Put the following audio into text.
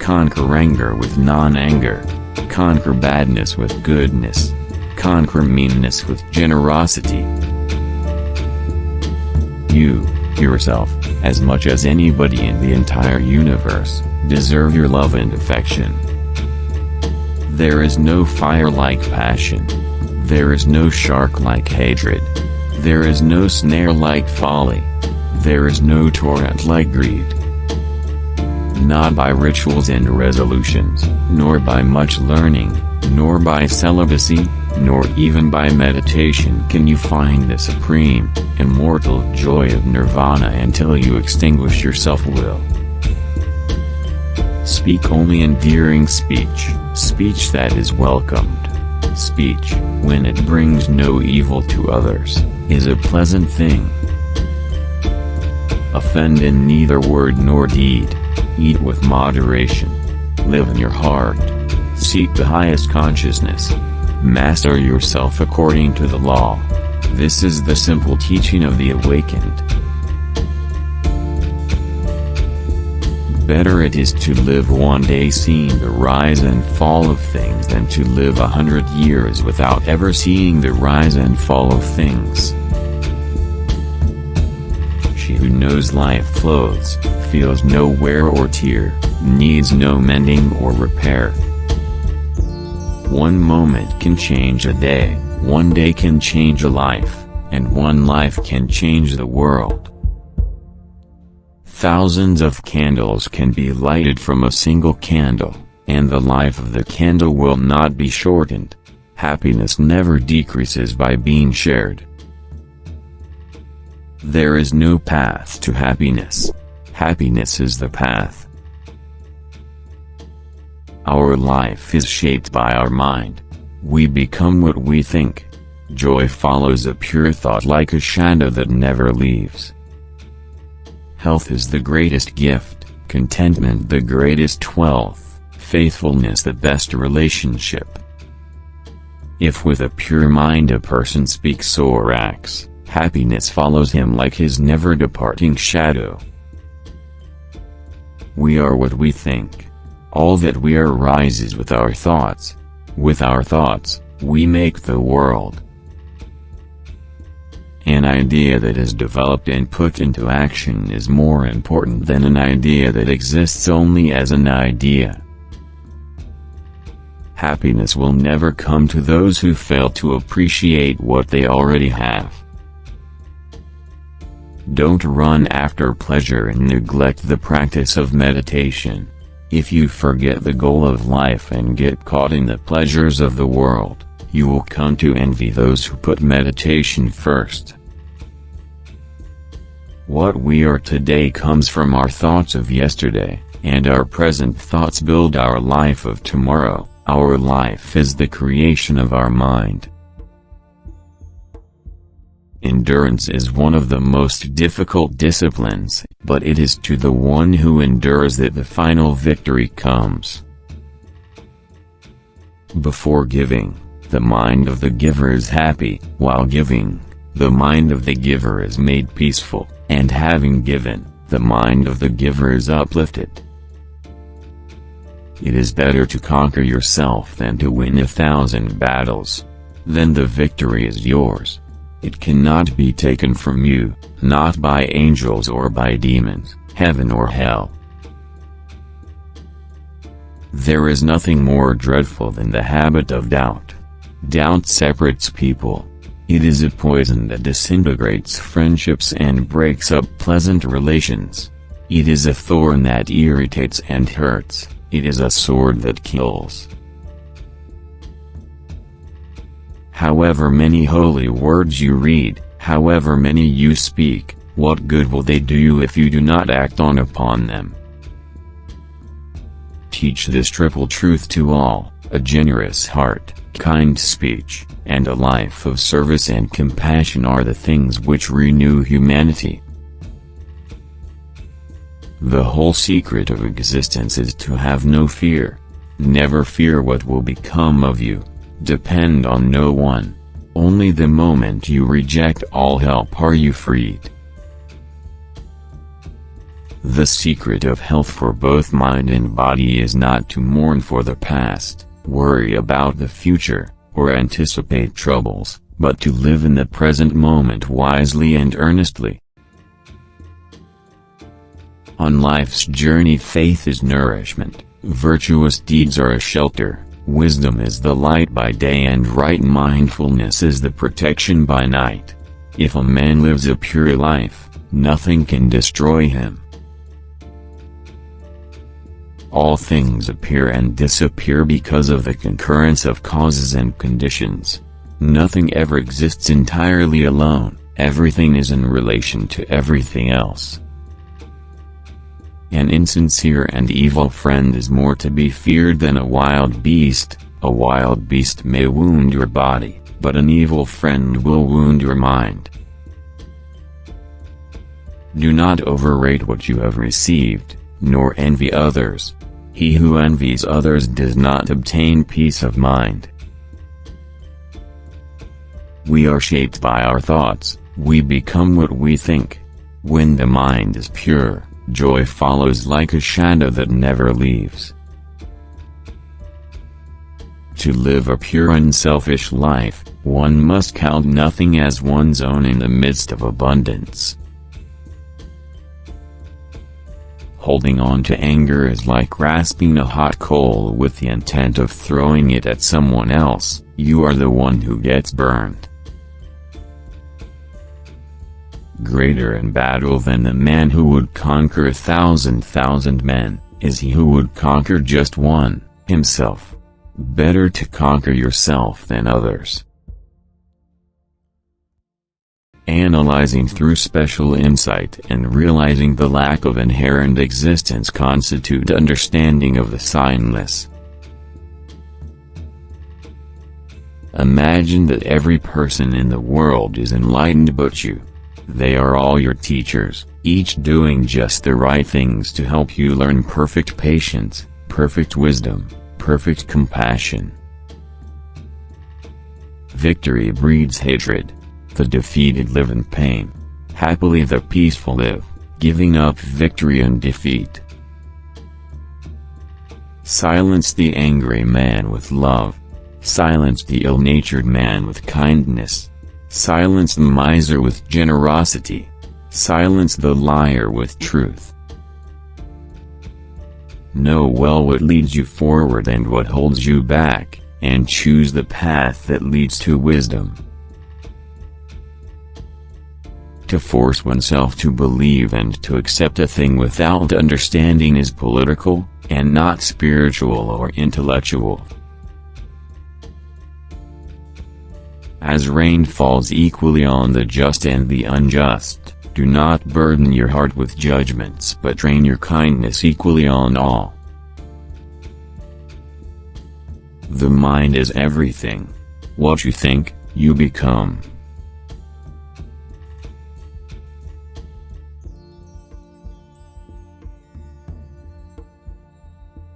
Conquer anger with non-anger. Conquer badness with goodness. Conquer meanness with generosity. You, yourself, as much as anybody in the entire universe, deserve your love and affection. There is no fire like passion. There is no shark like hatred. There is no snare like folly. There is no torrent like greed. Not by rituals and resolutions, nor by much learning, nor by celibacy, nor even by meditation can you find the supreme, immortal joy of nirvana until you extinguish your self-will. Speak only endearing speech, speech that is welcomed. Speech, when it brings no evil to others, is a pleasant thing. Offend in neither word nor deed. Eat with moderation. Live in your heart. Seek the highest consciousness. Master yourself according to the law. This is the simple teaching of the awakened. Better it is to live one day seeing the rise and fall of things than to live 100 years without ever seeing the rise and fall of things. She who knows life flows, feels no wear or tear, needs no mending or repair. One moment can change a day, one day can change a life, and one life can change the world. Thousands of candles can be lighted from a single candle, and the life of the candle will not be shortened. Happiness never decreases by being shared. There is no path to happiness. Happiness is the path. Our life is shaped by our mind. We become what we think. Joy follows a pure thought like a shadow that never leaves. Health is the greatest gift, contentment the greatest wealth, faithfulness the best relationship. If with a pure mind a person speaks or acts, happiness follows him like his never-departing shadow. We are what we think. All that we are rises with our thoughts. With our thoughts, we make the world. An idea that is developed and put into action is more important than an idea that exists only as an idea. Happiness will never come to those who fail to appreciate what they already have. Don't run after pleasure and neglect the practice of meditation. If you forget the goal of life and get caught in the pleasures of the world, you will come to envy those who put meditation first. What we are today comes from our thoughts of yesterday, and our present thoughts build our life of tomorrow. Our life is the creation of our mind. Endurance is one of the most difficult disciplines, but it is to the one who endures that the final victory comes. Before giving, the mind of the giver is happy, while giving, the mind of the giver is made peaceful, and having given, the mind of the giver is uplifted. It is better to conquer yourself than to win 1,000 battles. Then the victory is yours. It cannot be taken from you, not by angels or by demons, heaven or hell. There is nothing more dreadful than the habit of doubt. Doubt separates people. It is a poison that disintegrates friendships and breaks up pleasant relations. It is a thorn that irritates and hurts. It is a sword that kills. However many holy words you read, however many you speak, what good will they do you if you do not act on upon them? Teach this triple truth to all: a generous heart, kind speech, and a life of service and compassion are the things which renew humanity. The whole secret of existence is to have no fear. Never fear what will become of you. Depend on no one. Only the moment you reject all help are you freed. The secret of health for both mind and body is not to mourn for the past, worry about the future, or anticipate troubles, but to live in the present moment wisely and earnestly. On life's journey, faith is nourishment, virtuous deeds are a shelter, wisdom is the light by day, and right mindfulness is the protection by night. If a man lives a pure life, nothing can destroy him. All things appear and disappear because of the concurrence of causes and conditions. Nothing ever exists entirely alone, everything is in relation to everything else. An insincere and evil friend is more to be feared than a wild beast. A wild beast may wound your body, but an evil friend will wound your mind. Do not overrate what you have received, nor envy others. He who envies others does not obtain peace of mind. We are shaped by our thoughts, we become what we think. When the mind is pure, joy follows like a shadow that never leaves. To live a pure unselfish life, one must count nothing as one's own in the midst of abundance. Holding on to anger is like grasping a hot coal with the intent of throwing it at someone else. You are the one who gets burned. Greater in battle than the man who would conquer 1,000 men, is he who would conquer just one, himself. Better to conquer yourself than others. Analyzing through special insight and realizing the lack of inherent existence constitute understanding of the signless. Imagine that every person in the world is enlightened but you. They are all your teachers, each doing just the right things to help you learn perfect patience, perfect wisdom, perfect compassion. Victory breeds hatred. The defeated live in pain. Happily the peaceful live, giving up victory and defeat. Silence the angry man with love. Silence the ill-natured man with kindness. Silence the miser with generosity. Silence the liar with truth. Know well what leads you forward and what holds you back, and choose the path that leads to wisdom. To force oneself to believe and to accept a thing without understanding is political, and not spiritual or intellectual. As rain falls equally on the just and the unjust, do not burden your heart with judgments but rain your kindness equally on all. The mind is everything. What you think, you become.